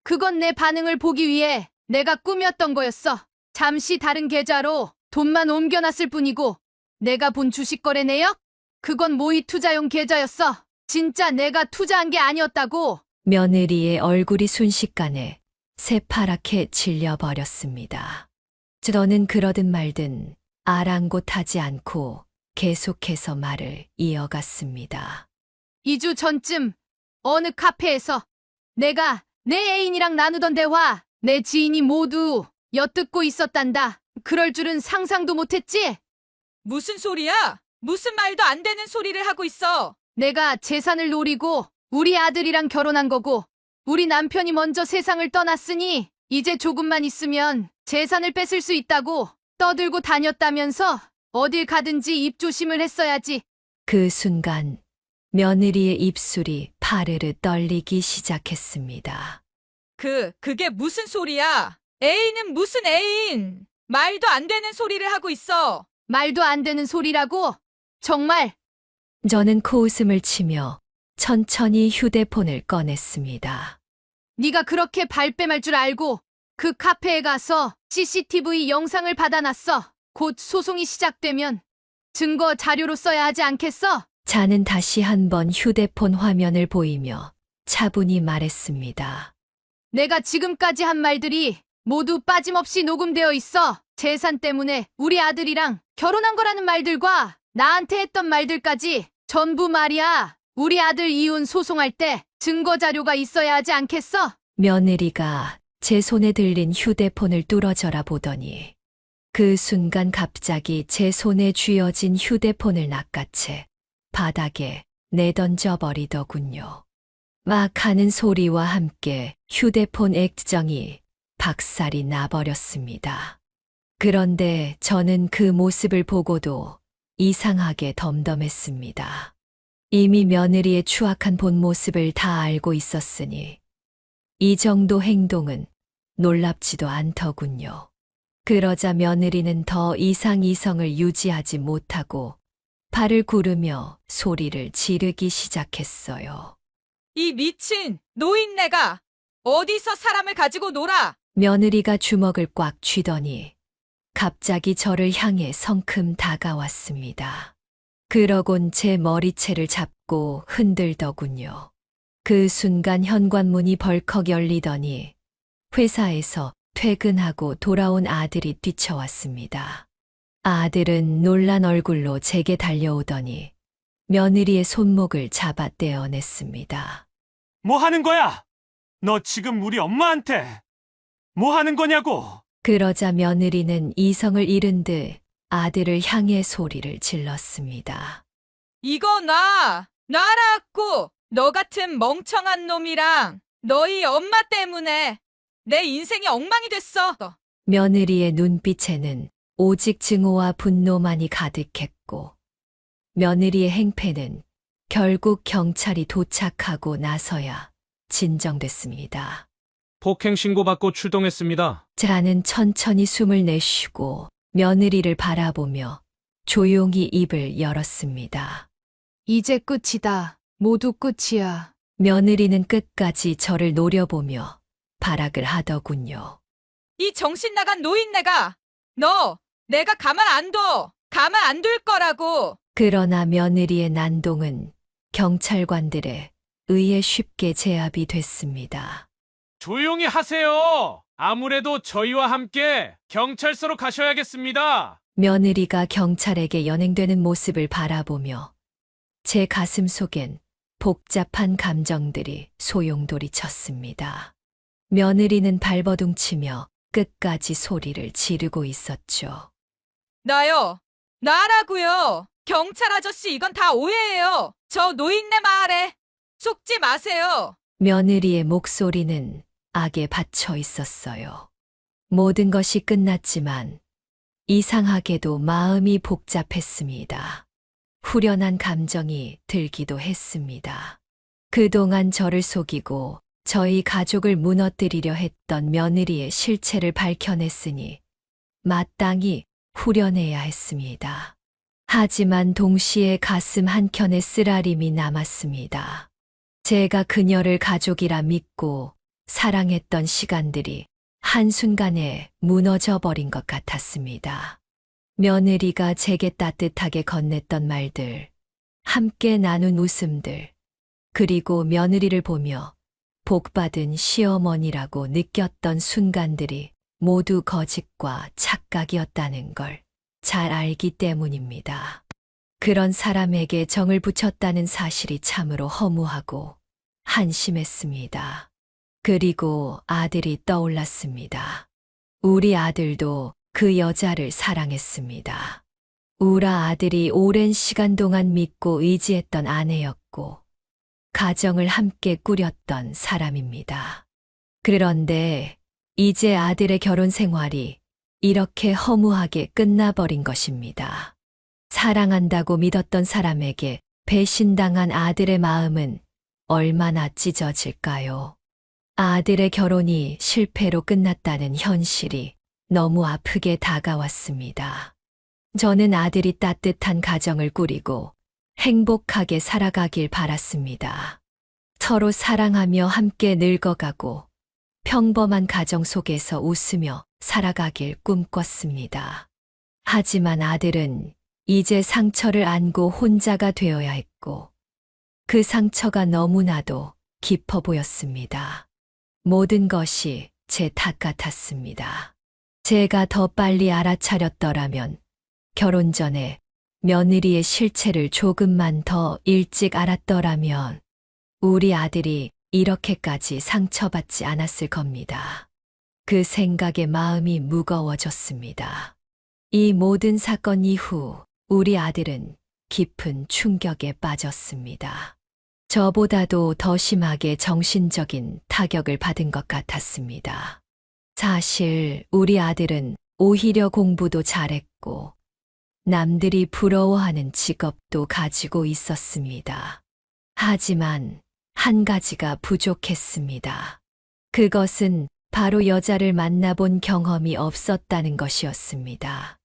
그건 내 반응을 보기 위해 내가 꾸몄던 거였어. 잠시 다른 계좌로 돈만 옮겨놨을 뿐이고 내가 본 주식 거래 내역? 그건 모의 투자용 계좌였어. 진짜 내가 투자한 게 아니었다고. 며느리의 얼굴이 순식간에 새파랗게 질려버렸습니다. 저는 그러든 말든 아랑곳하지 않고 계속해서 말을 이어갔습니다. 2주 전쯤 어느 카페에서 내가 내 애인이랑 나누던 대화 내 지인이 모두 엿듣고 있었단다. 그럴 줄은 상상도 못했지? 무슨 소리야? 무슨 말도 안 되는 소리를 하고 있어. 내가 재산을 노리고 우리 아들이랑 결혼한 거고 우리 남편이 먼저 세상을 떠났으니 이제 조금만 있으면 재산을 뺏을 수 있다고 떠들고 다녔다면서 어딜 가든지 입조심을 했어야지. 그 순간 며느리의 입술이 파르르 떨리기 시작했습니다. 그게 무슨 소리야? 애인은 무슨 애인? 말도 안 되는 소리를 하고 있어. 말도 안 되는 소리라고? 정말 저는 코웃음을 치며 천천히 휴대폰을 꺼냈습니다. 네가 그렇게 발뺌할 줄 알고 그 카페에 가서 CCTV 영상을 받아놨어. 곧 소송이 시작되면 증거 자료로 써야 하지 않겠어? 자는 다시 한번 휴대폰 화면을 보이며 차분히 말했습니다. 내가 지금까지 한 말들이 모두 빠짐없이 녹음되어 있어. 재산 때문에 우리 아들이랑 결혼한 거라는 말들과 나한테 했던 말들까지 전부 말이야. 우리 아들 이혼 소송할 때 증거 자료가 있어야 하지 않겠어? 며느리가 제 손에 들린 휴대폰을 뚫어져라 보더니 그 순간 갑자기 제 손에 쥐어진 휴대폰을 낚아채 바닥에 내던져 버리더군요. 막 하는 소리와 함께 휴대폰 액정이 박살이 나버렸습니다. 그런데 저는 그 모습을 보고도 이상하게 덤덤했습니다. 이미 며느리의 추악한 본 모습을 다 알고 있었으니 이 정도 행동은 놀랍지도 않더군요. 그러자 며느리는 더 이상 이성을 유지하지 못하고 발을 구르며 소리를 지르기 시작했어요. 이 미친 노인네가 어디서 사람을 가지고 놀아? 며느리가 주먹을 꽉 쥐더니 갑자기 저를 향해 성큼 다가왔습니다. 그러곤 제 머리채를 잡고 흔들더군요. 그 순간 현관문이 벌컥 열리더니 회사에서 퇴근하고 돌아온 아들이 뛰쳐왔습니다. 아들은 놀란 얼굴로 제게 달려오더니 며느리의 손목을 잡아 떼어냈습니다. 뭐 하는 거야? 너 지금 우리 엄마한테 뭐 하는 거냐고? 그러자 며느리는 이성을 잃은 듯 아들을 향해 소리를 질렀습니다. 이거 놔라고! 너 같은 멍청한 놈이랑 너희 엄마 때문에 내 인생이 엉망이 됐어. 며느리의 눈빛에는 오직 증오와 분노만이 가득했고 며느리의 행패는 결국 경찰이 도착하고 나서야 진정됐습니다. 폭행 신고받고 출동했습니다. 자는 천천히 숨을 내쉬고 며느리를 바라보며 조용히 입을 열었습니다. 이제 끝이다. 모두 끝이야. 며느리는 끝까지 저를 노려보며 발악을 하더군요. 이 정신 나간 노인네가 너 내가 가만 안 둘 거라고. 그러나 며느리의 난동은 경찰관들에 의해 쉽게 제압이 됐습니다. 조용히 하세요. 아무래도 저희와 함께 경찰서로 가셔야겠습니다. 며느리가 경찰에게 연행되는 모습을 바라보며 제 가슴 속엔 복잡한 감정들이 소용돌이쳤습니다. 며느리는 발버둥치며 끝까지 소리를 지르고 있었죠. 나라고요. 경찰 아저씨 이건 다 오해예요. 저 노인네 말에 속지 마세요. 며느리의 목소리는 악에 받쳐 있었어요. 모든 것이 끝났지만 이상하게도 마음이 복잡했습니다. 후련한 감정이 들기도 했습니다. 그동안 저를 속이고 저희 가족을 무너뜨리려 했던 며느리의 실체를 밝혀냈으니 마땅히 후련해야 했습니다. 하지만 동시에 가슴 한켠에 쓰라림이 남았습니다. 제가 그녀를 가족이라 믿고 사랑했던 시간들이 한순간에 무너져 버린 것 같았습니다. 며느리가 제게 따뜻하게 건넸던 말들, 함께 나눈 웃음들, 그리고 며느리를 보며 복받은 시어머니라고 느꼈던 순간들이 모두 거짓과 착각이었다는 걸 잘 알기 때문입니다. 그런 사람에게 정을 붙였다는 사실이 참으로 허무하고 한심했습니다. 그리고 아들이 떠올랐습니다. 우리 아들도 그 여자를 사랑했습니다. 우라 아들이 오랜 시간 동안 믿고 의지했던 아내였고 가정을 함께 꾸렸던 사람입니다. 그런데 이제 아들의 결혼 생활이 이렇게 허무하게 끝나버린 것입니다. 사랑한다고 믿었던 사람에게 배신당한 아들의 마음은 얼마나 찢어질까요? 아들의 결혼이 실패로 끝났다는 현실이 너무 아프게 다가왔습니다. 저는 아들이 따뜻한 가정을 꾸리고 행복하게 살아가길 바랐습니다. 서로 사랑하며 함께 늙어가고 평범한 가정 속에서 웃으며 살아가길 꿈꿨습니다. 하지만 아들은 이제 상처를 안고 혼자가 되어야 했고 그 상처가 너무나도 깊어 보였습니다. 모든 것이 제 탓 같았습니다. 제가 더 빨리 알아차렸더라면 결혼 전에 며느리의 실체를 조금만 더 일찍 알았더라면 우리 아들이 이렇게까지 상처받지 않았을 겁니다. 그 생각에 마음이 무거워졌습니다. 이 모든 사건 이후 우리 아들은 깊은 충격에 빠졌습니다. 저보다도 더 심하게 정신적인 타격을 받은 것 같았습니다. 사실 우리 아들은 오히려 공부도 잘했고 남들이 부러워하는 직업도 가지고 있었습니다. 하지만 한 가지가 부족했습니다. 그것은 바로 여자를 만나본 경험이 없었다는 것이었습니다.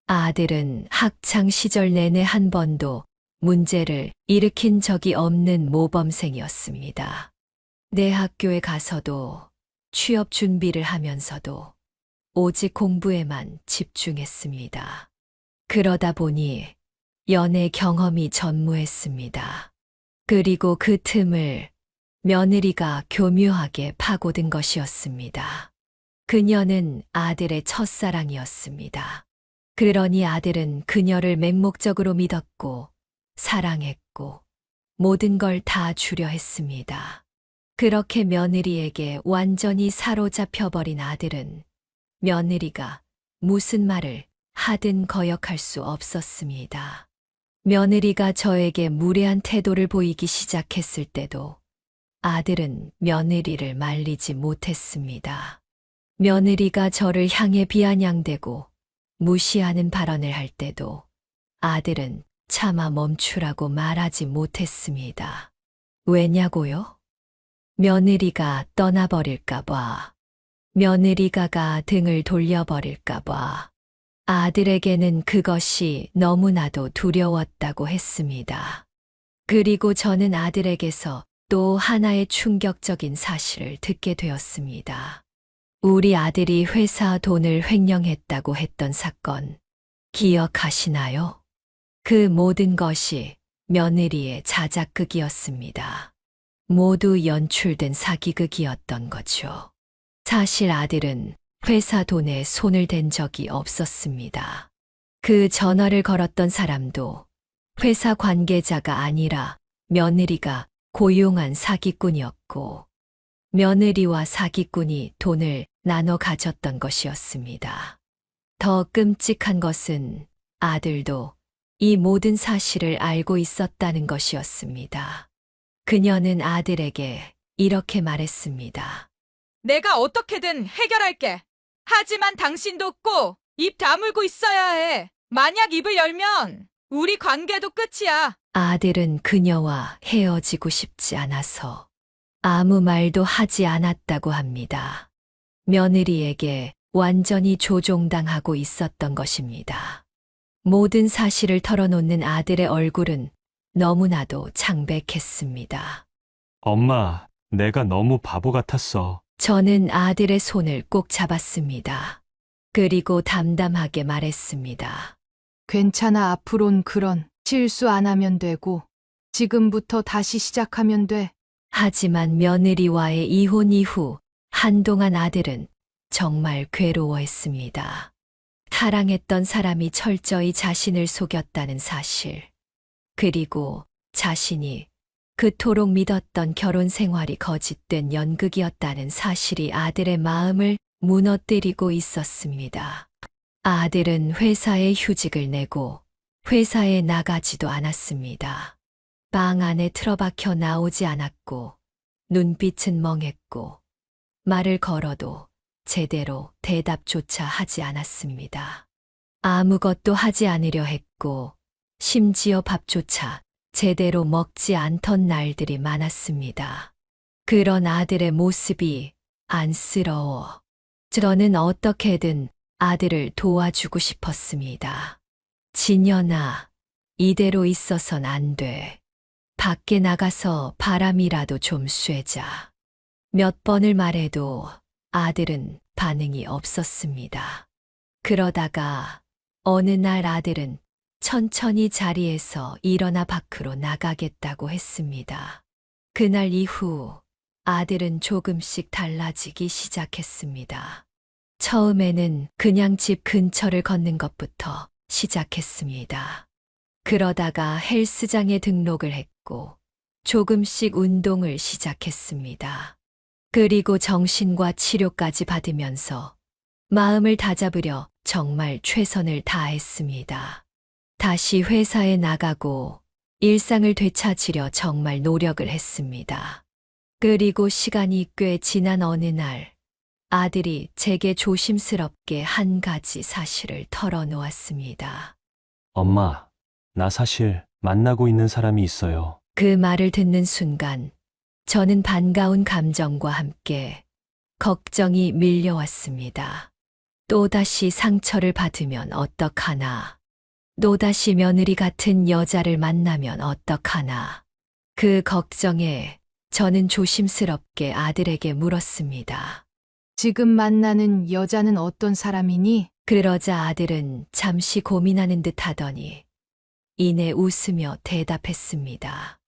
아들은 학창 시절 내내 한 번도 문제를 일으킨 적이 없는 모범생이었습니다. 내 학교에 가서도 취업 준비를 하면서도 오직 공부에만 집중했습니다. 그러다 보니 연애 경험이 전무했습니다. 그리고 그 틈을 며느리가 교묘하게 파고든 것이었습니다. 그녀는 아들의 첫사랑이었습니다. 그러니 아들은 그녀를 맹목적으로 믿었고 사랑했고 모든 걸 다 주려 했습니다. 그렇게 며느리에게 완전히 사로잡혀버린 아들은 며느리가 무슨 말을 하든 거역할 수 없었습니다. 며느리가 저에게 무례한 태도를 보이기 시작했을 때도 아들은 며느리를 말리지 못했습니다. 며느리가 저를 향해 비아냥대고 무시하는 발언을 할 때도 아들은 차마 멈추라고 말하지 못했습니다. 왜냐고요? 며느리가 떠나버릴까봐, 며느리가가 등을 돌려버릴까봐 아들에게는 그것이 너무나도 두려웠다고 했습니다. 그리고 저는 아들에게서 또 하나의 충격적인 사실을 듣게 되었습니다. 우리 아들이 회사 돈을 횡령했다고 했던 사건, 기억하시나요? 그 모든 것이 며느리의 자작극이었습니다. 모두 연출된 사기극이었던 거죠. 사실 아들은 회사 돈에 손을 댄 적이 없었습니다. 그 전화를 걸었던 사람도 회사 관계자가 아니라 며느리가 고용한 사기꾼이었고 며느리와 사기꾼이 돈을 나눠 가졌던 것이었습니다. 더 끔찍한 것은 아들도 이 모든 사실을 알고 있었다는 것이었습니다. 그녀는 아들에게 이렇게 말했습니다. 내가 어떻게든 해결할게. 하지만 당신도 꼭 입 다물고 있어야 해. 만약 입을 열면 우리 관계도 끝이야. 아들은 그녀와 헤어지고 싶지 않아서 아무 말도 하지 않았다고 합니다. 며느리에게 완전히 조종당하고 있었던 것입니다. 모든 사실을 털어놓는 아들의 얼굴은 너무나도 창백했습니다. 엄마, 내가 너무 바보 같았어. 저는 아들의 손을 꼭 잡았습니다. 그리고 담담하게 말했습니다. 괜찮아. 앞으론 그런 실수 안 하면 되고 지금부터 다시 시작하면 돼. 하지만 며느리와의 이혼 이후 한동안 아들은 정말 괴로워했습니다. 사랑했던 사람이 철저히 자신을 속였다는 사실, 그리고 자신이 그토록 믿었던 결혼 생활이 거짓된 연극이었다는 사실이 아들의 마음을 무너뜨리고 있었습니다. 아들은 회사에 휴직을 내고 회사에 나가지도 않았습니다. 방 안에 틀어박혀 나오지 않았고 눈빛은 멍했고 말을 걸어도 제대로 대답조차 하지 않았습니다. 아무것도 하지 않으려 했고 심지어 밥조차 제대로 먹지 않던 날들이 많았습니다. 그런 아들의 모습이 안쓰러워. 저는 어떻게든 아들을 도와주고 싶었습니다. 진연아, 이대로 있어선 안 돼. 밖에 나가서 바람이라도 좀 쐬자. 몇 번을 말해도 아들은 반응이 없었습니다. 그러다가 어느 날 아들은 천천히 자리에서 일어나 밖으로 나가겠다고 했습니다. 그날 이후 아들은 조금씩 달라지기 시작했습니다. 처음에는 그냥 집 근처를 걷는 것부터 시작했습니다. 그러다가 헬스장에 등록을 했고 조금씩 운동을 시작했습니다. 그리고 정신과 치료까지 받으면서 마음을 다잡으려 정말 최선을 다했습니다. 다시 회사에 나가고 일상을 되찾으려 정말 노력을 했습니다. 그리고 시간이 꽤 지난 어느 날 아들이 제게 조심스럽게 한 가지 사실을 털어놓았습니다. 엄마, 나 사실 만나고 있는 사람이 있어요. 그 말을 듣는 순간 저는 반가운 감정과 함께 걱정이 밀려왔습니다. 또다시 상처를 받으면 어떡하나. 또다시 며느리 같은 여자를 만나면 어떡하나. 그 걱정에 저는 조심스럽게 아들에게 물었습니다. 지금 만나는 여자는 어떤 사람이니? 그러자 아들은 잠시 고민하는 듯 하더니 이내 웃으며 대답했습니다.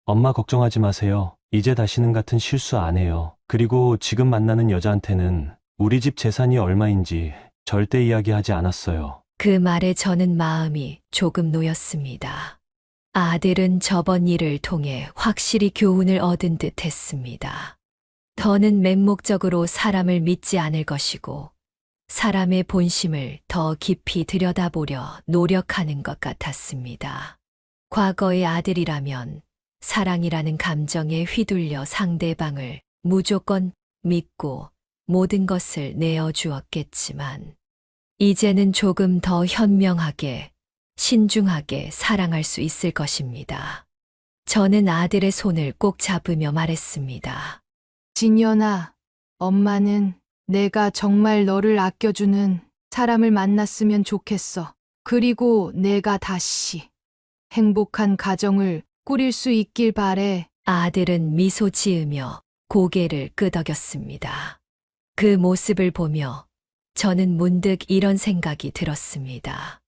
엄마 걱정하지 마세요. 이제 다시는 같은 실수 안 해요. 그리고 지금 만나는 여자한테는 우리 집 재산이 얼마인지 절대 이야기하지 않았어요. 그 말에 저는 마음이 조금 놓였습니다. 아들은 저번 일을 통해 확실히 교훈을 얻은 듯 했습니다. 더는 맹목적으로 사람을 믿지 않을 것이고 사람의 본심을 더 깊이 들여다보려 노력하는 것 같았습니다. 과거의 아들이라면 사랑이라는 감정에 휘둘려 상대방을 무조건 믿고 모든 것을 내어주었겠지만 이제는 조금 더 현명하게 신중하게 사랑할 수 있을 것입니다. 저는 아들의 손을 꼭 잡으며 말했습니다. 진연아, 엄마는 내가 정말 너를 아껴주는 사람을 만났으면 좋겠어. 그리고 내가 다시 행복한 가정을 꾸릴 수 있길 바래. 아들은 미소 지으며 고개를 끄덕였습니다. 그 모습을 보며 저는 문득 이런 생각이 들었습니다.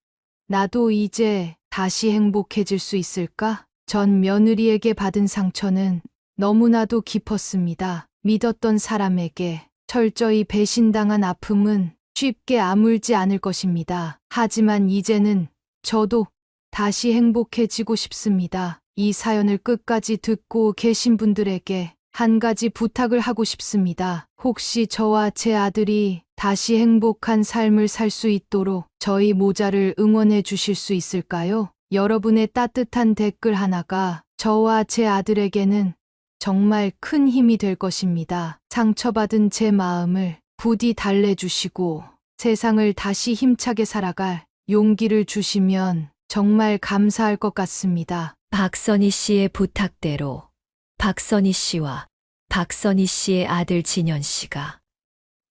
나도 이제 다시 행복해질 수 있을까? 전 며느리에게 받은 상처는 너무나도 깊었습니다. 믿었던 사람에게 철저히 배신당한 아픔은 쉽게 아물지 않을 것입니다. 하지만 이제는 저도 다시 행복해지고 싶습니다. 이 사연을 끝까지 듣고 계신 분들에게 한 가지 부탁을 하고 싶습니다. 혹시 저와 제 아들이 다시 행복한 삶을 살 수 있도록 저희 모자를 응원해 주실 수 있을까요? 여러분의 따뜻한 댓글 하나가 저와 제 아들에게는 정말 큰 힘이 될 것입니다. 상처받은 제 마음을 부디 달래주시고 세상을 다시 힘차게 살아갈 용기를 주시면 정말 감사할 것 같습니다. 박선희 씨의 부탁대로 박선희 씨와 박선희 씨의 아들 진현 씨가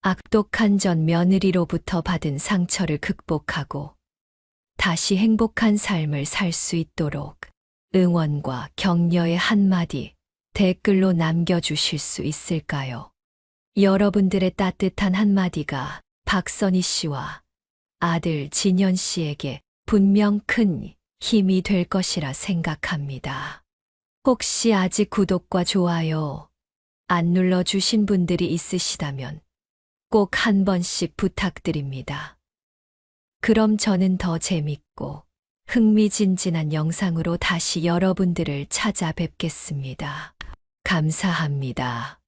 악독한 전 며느리로부터 받은 상처를 극복하고 다시 행복한 삶을 살 수 있도록 응원과 격려의 한마디 댓글로 남겨주실 수 있을까요? 여러분들의 따뜻한 한마디가 박선희 씨와 아들 진현 씨에게 분명 큰 힘이 될 것이라 생각합니다. 혹시 아직 구독과 좋아요 안 눌러주신 분들이 있으시다면 꼭 한 번씩 부탁드립니다. 그럼 저는 더 재밌고 흥미진진한 영상으로 다시 여러분들을 찾아뵙겠습니다. 감사합니다.